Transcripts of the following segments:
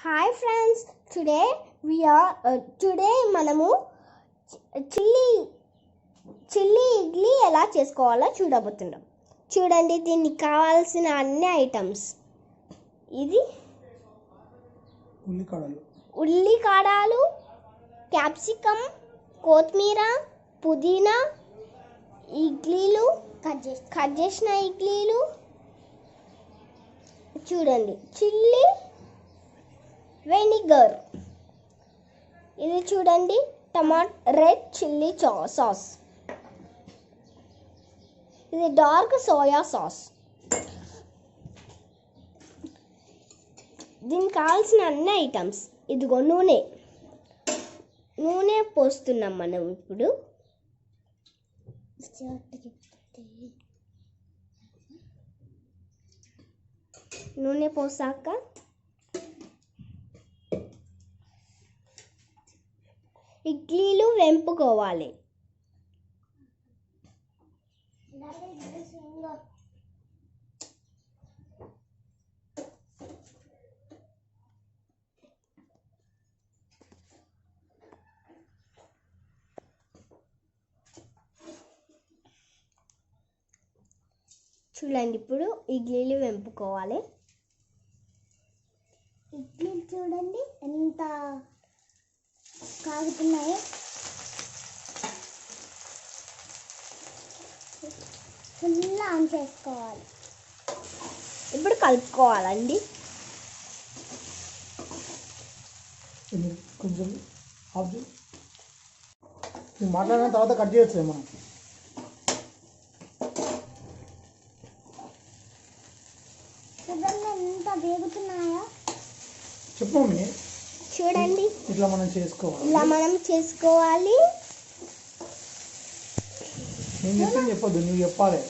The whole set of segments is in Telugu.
Hi friends, today మనము చిల్లీ ఇడ్లీ ఎలా చేసుకోవాలో చూడబోతున్నాం. చూడండి, దీనికి కావాల్సిన అన్ని ఐటమ్స్. ఇది ఉల్లికాడలు, క్యాప్సికమ్, కొత్తిమీర, పుదీనా, ఇడ్లీలు, కట్ చేసిన ఇడ్లీలు. చూడండి, చిల్లీ వెనిగర్. ఇది చూడండి, రెడ్ చిల్లీ సాస్. ఇది డార్క్ సోయా సాస్. దీనికి కావాల్సిన అన్ని ఐటమ్స్. ఇదిగో నూనె పోస్తున్నాం మనం ఇప్పుడు. నూనె పోసాక ఇడ్లీలు వెంపుకోవాలి. చూడండి, ఇప్పుడు ఇడ్లీలు వెంపుకోవాలి. ఇడ్లీలు చూడండి ఎంత కాగుతున్నాయో. ఫుల్ ఆన్ చేసుకోవాలి. ఇప్పుడు కలుపుకోవాలండి. కొంచెం మాట్లాడిన తర్వాత కట్ చేయొచ్చు మనం. చూడండి ఎంత వేగుతున్నాయో. చెప్పు మమ్మీ. చూడండి, ఇట్లా మనం చేసుకోవాలి. నేను చెప్పింది చెప్పొద్దు, నువ్వు చెప్పాలి.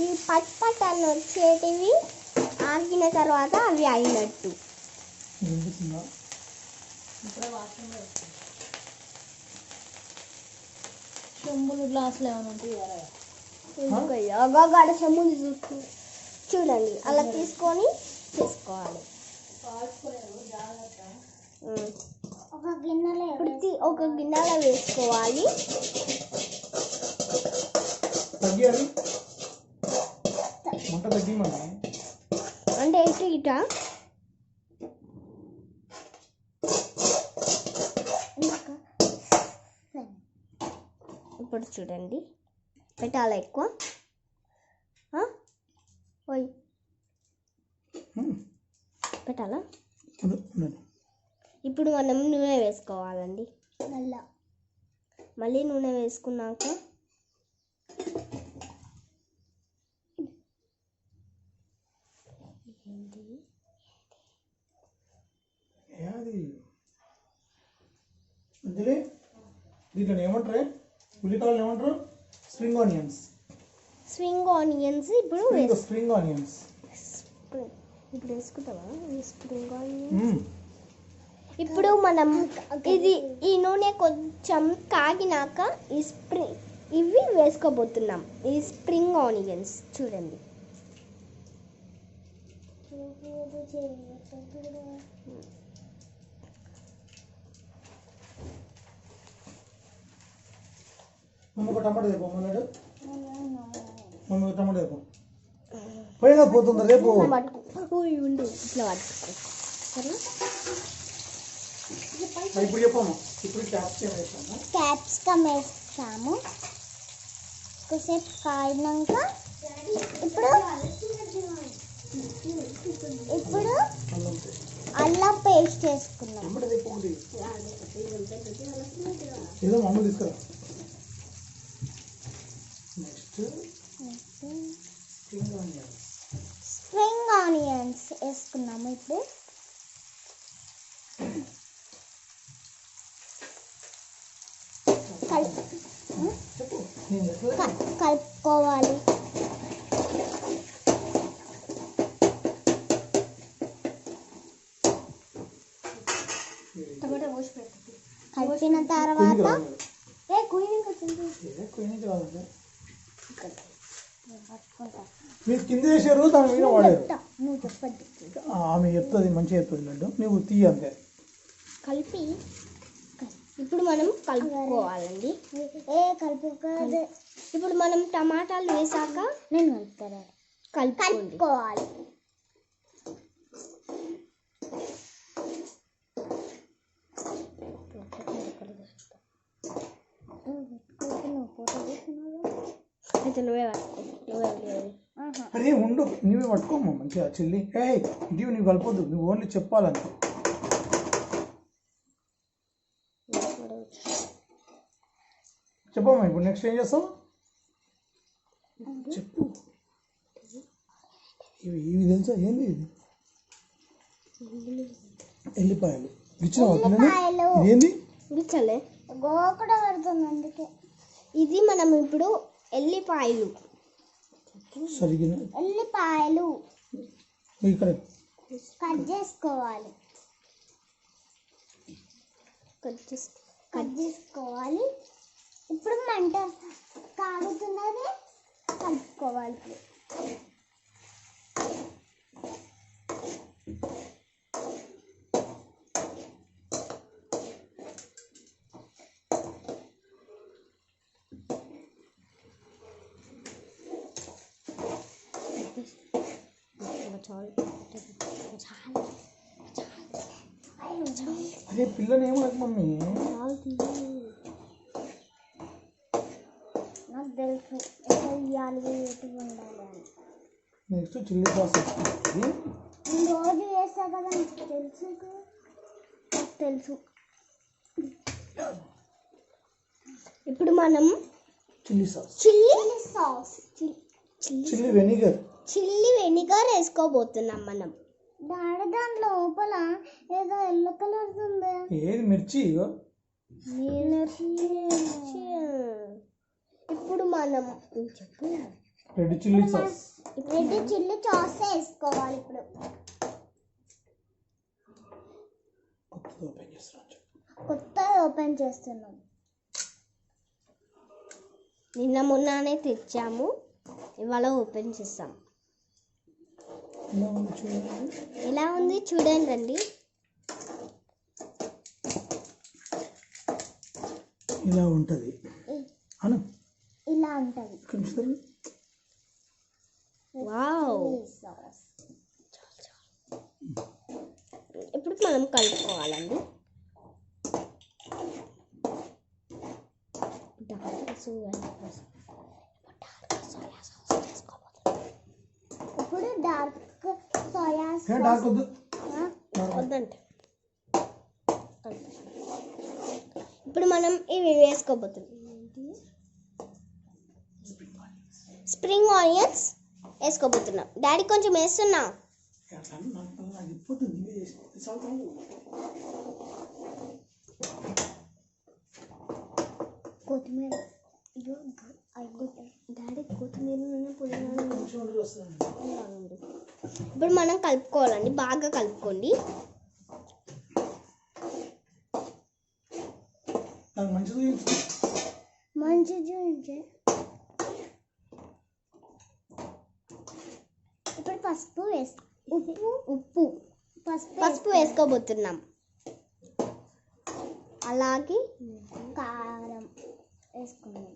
ఈ పట్ అని వచ్చేటివి ఆగిన తర్వాత అవి అయినట్టు. చెంబులు గ్లాసులు ఏమైనా ఉంటాయి. చూడండి, అలా తీసుకొని చేసుకోవాలి. ఒక గిన్నెలో వేసుకోవాలి. అంటే ఇటు ఇట ఇప్పుడు చూడండి, పెట్టాలా ఎక్కువ. పెట్టాలా? ఇప్పుడు మనం నూనె వేసుకోవాలండి. మళ్ళీ నూనె వేసుకున్నాక దీంట్లో ఏమంటారు? ఉల్లికాయలు ఏమంటారు? Spring onions. ఇప్పుడు స్ప్రింగ్ ఆనియన్స్ ఇప్పుడు వేసుకుంటావా? Spring onions. ఇప్పుడు మనం ఈ నూనె కొంచెం కాగినాక ఇవి వేసుకోబోతున్నాం. ఈ స్ప్రింగ్ ఆనియన్స్ చూడండి. ఒక టమాటా రేపు టమాటా రేపు పోయినా పోతుంది. రేపు ఉండు, ఇట్లా పట్టుకో. ఇప్పుడు చెప్పాము. ఇప్పుడు క్యాప్సికమ్ వేస్తాము. కొద్దిసేపు కాయినాక ఇప్పుడు అల్లం పేస్ట్ వేసుకున్నాం. ఏదో మమ్మీ తీసుకురా. స్ప్రింగ్ ఆనియన్స్ వేసుకున్నాము. ఇప్పుడు కలుపుకోవాలి. కలిపిన తర్వాత మీరు కింద వేసారు, దాని మీద వాడారు. నువ్వు చెప్పద్దు. ఆమె చెప్తుంది, మంచిగా చెప్తుంది లడ్డు, నువ్వు తీయ అంతే. కలిపి ఇప్పుడు మనం కలుపుకోవాలండి. కలుపుకోదు. ఇప్పుడు మనం టమాటాలు వేసాక నేను కలుపుతాను. కలుపుకోవాలి. అయితే నువ్వే అరే ఉండు, నువ్వే పట్టుకోమ్మా మంచిగా చెల్లి. ఇది నువ్వు కలపొద్దు, నువ్వు ఓన్లీ చెప్పాలంతే. చెప్పమ్మా ఇప్పుడు నెక్స్ట్ ఏం చేస్తావు చెప్పు. ఇవి తెలుసా ఏంది ఇది? ఎల్లిపాయలు గిచ్చినావా? ఇదేంది? గిచ్చలే గోకుడ పడుతుంది అందుకే. ఇది మనం ఇప్పుడు ఎల్లిపాయలు సరిగిన ఎల్లిపాయలు ఇక్కడ కట్ చేసుకోవాలి. కట్ చేసుకోవాలి. ఇప్పుడు మంట కాగుతున్నది, కలుపుకోవాలి. అరే పిల్లని ఏమనకు మమ్మీ. నాకు తెలుసు ఎట్లా ఇవ్వాలి, ఎటు ఉండాలి అని. నెక్స్ట్ చిల్లీ సాస్ వేసుకుంటుంది. నేను రోజు వేస్తా కదా, నాకు తెలుసు. నాకు తెలుసు. ఇప్పుడు మనం chilli sauce, chilli sauce chilli vinegar, chilli vinegar వేసుకోబోతున్నాం మనం. డాడీ దాని లోపల ఏదో ఎల్లో కలర్ ఉంది. ఏది? మిర్చి. ఇగో ఇప్పుడు మనం red chilli sauce, red chilli sauce వేసుకోవాలి. ఇప్పుడు కొత్తగా ఓపెన్ చేస్తున్నాం. నిన్న మొన్ననే తెచ్చాము, ఇవాళ ఓపెన్ చేస్తాం. ఎలా ఉంది చూడండి రండి. ఇలా ఉంటుంది అను, ఇలా ఉంటుంది. వావ్. ఇప్పుడు మనం కలుపుకోవాలండి. ఇప్పుడు డార్క్ సోయా డార్క్ వద్దు, వద్దంటే. ఇప్పుడు మనం ఇవి వేసుకోబోతున్నాం. స్ప్రింగ్ ఆనియన్స్ వేసుకోబోతున్నాం. డాడీ కొంచెం వేస్తున్నా. కొత్తిమీర. డాడీ కొత్తిమీర ఇప్పుడు మనం కలుపుకోవాలండి, బాగా కలుపుకోండి. మంచి చూపించే. ఇప్పుడు పసుపు ఉప్పు పసుపు వేసుకోబోతున్నాం. అలాగే కారం వేసుకున్నాం.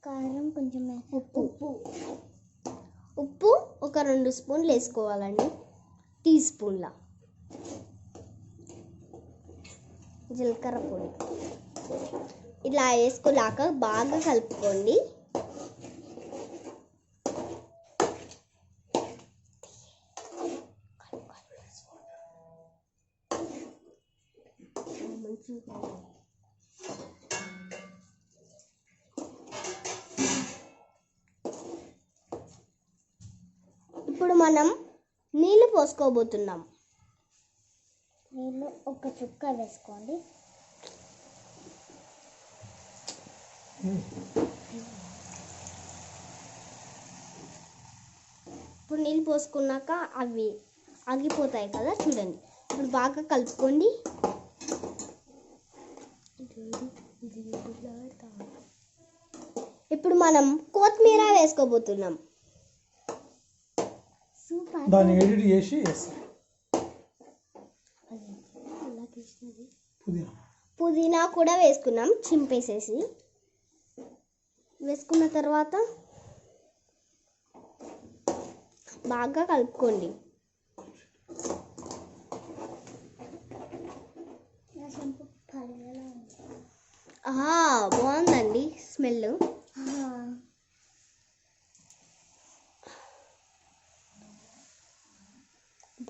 కారం కొంచెం, ఉప్పు ఒక 2 స్పూన్లు వేసుకోవాలండి, టీ స్పూన్ల. జీలకర్ర పొడి ఇలా వేసుకున్నాక బాగా కలుపుకోండి. ఇప్పుడు మనం నీళ్ళు పోసుకోబోతున్నాం. నీళ్ళు ఒక చుక్క వేసుకోండి. ఇప్పుడు నీళ్ళు పోసుకున్నాక అవి ఆగిపోతాయి కదా, చూడండి. ఇప్పుడు బాగా కలుపుకోండి. ఇప్పుడు మనం కొత్తిమీర వేసుకోబోతున్నాం. దాన్ని ఎడిట్ చేసి వేస్తాం. పుదీనా పుదీనా కూడా వేసుకున్నాం, చింపేసేసి వేసుకున్న తర్వాత బాగా కలుపుకోండి. బాగుందండి స్మెల్.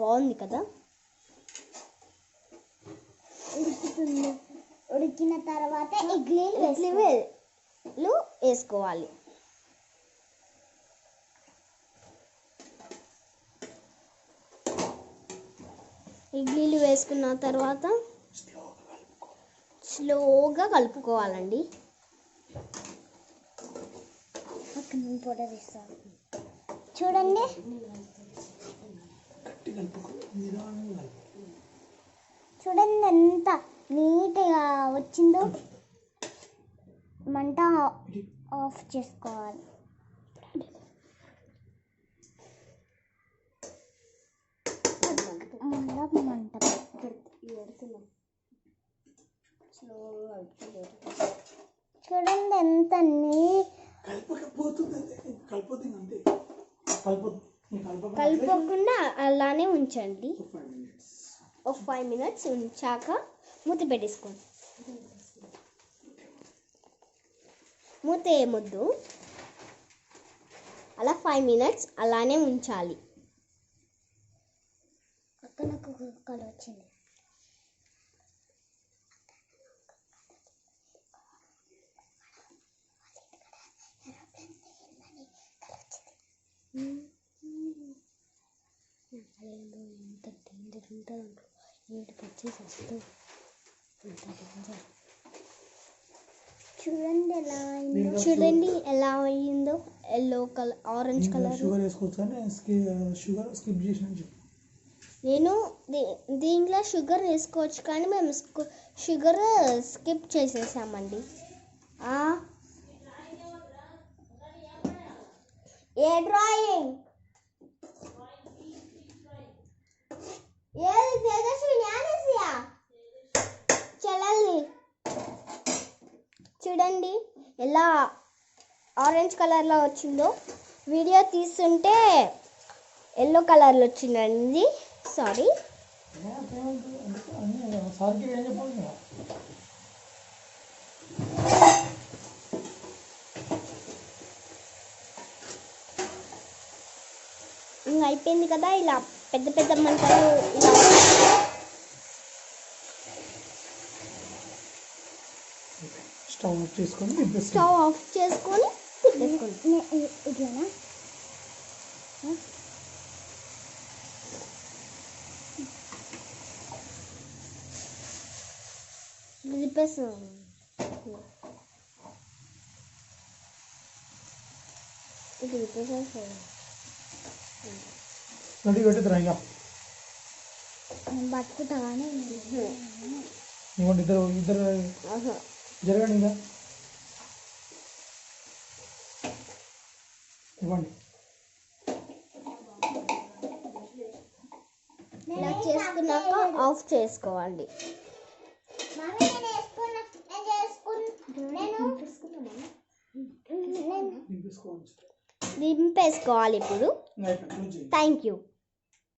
బాగుంది కదా. ఉడికిన తర్వాత ఇడ్లీలు వేసుకోవాలి. ఇడ్లీలు వేసుకున్న తర్వాత స్లోగా కలుపుకోవాలండి. పౌడర్ వేస్తాను చూడండి. చూడండి ఎంత నీట్గా వచ్చిందో. మంట ఆఫ్ చేసుకోవాలి. మంట చూడండి ఎంత కలుపుకోకుండా అలానే ఉంచండి. ఒక 5 minutes ఉంచాక మూత పెట్టేసుకోండి. మూత ఏమొద్దు, అలా 5 minutes అలానే ఉంచాలి. నాకు కలర్ వచ్చింది. ఎంత డేంజర్ ఉంటుందంటే ఏడుపు వచ్చేసి వస్తుంది. చూడండి ఎలా అయ్యిందో. Yellow colour, orange colour. Sugar వేసుకోవచ్చు. షుగర్ స్కిప్ చేసిన చెప్పు. నేను దీంట్లో షుగర్ వేసుకోవచ్చు, కానీ మేము షుగర్ స్కిప్ చేసేసామండి. ఏ డ్రాయింగ్ చలండి. చూడండి ఎలా ఆరెంజ్ కలర్లో వచ్చిందో. వీడియో తీస్తుంటే ఎల్లో కలర్లో వచ్చిందండి. సారీ. అయిపోయింది కదా. ఇలా పెద్ద పెద్ద మంటలు ఇలా స్టవ్ ఆఫ్ చేసుకొని ఇట్లానా రెడీ పెట్టిద్దురా ఇంకా పట్టుకుంటానే ఇవ్వండి. ఇద్దరు జరగండి. ఇంకా ఇవ్వండి. ఇలా చేసుకున్నాక ఆఫ్ చేసుకోవాలి. దింపేసుకోవాలి ఇప్పుడు. Thank you.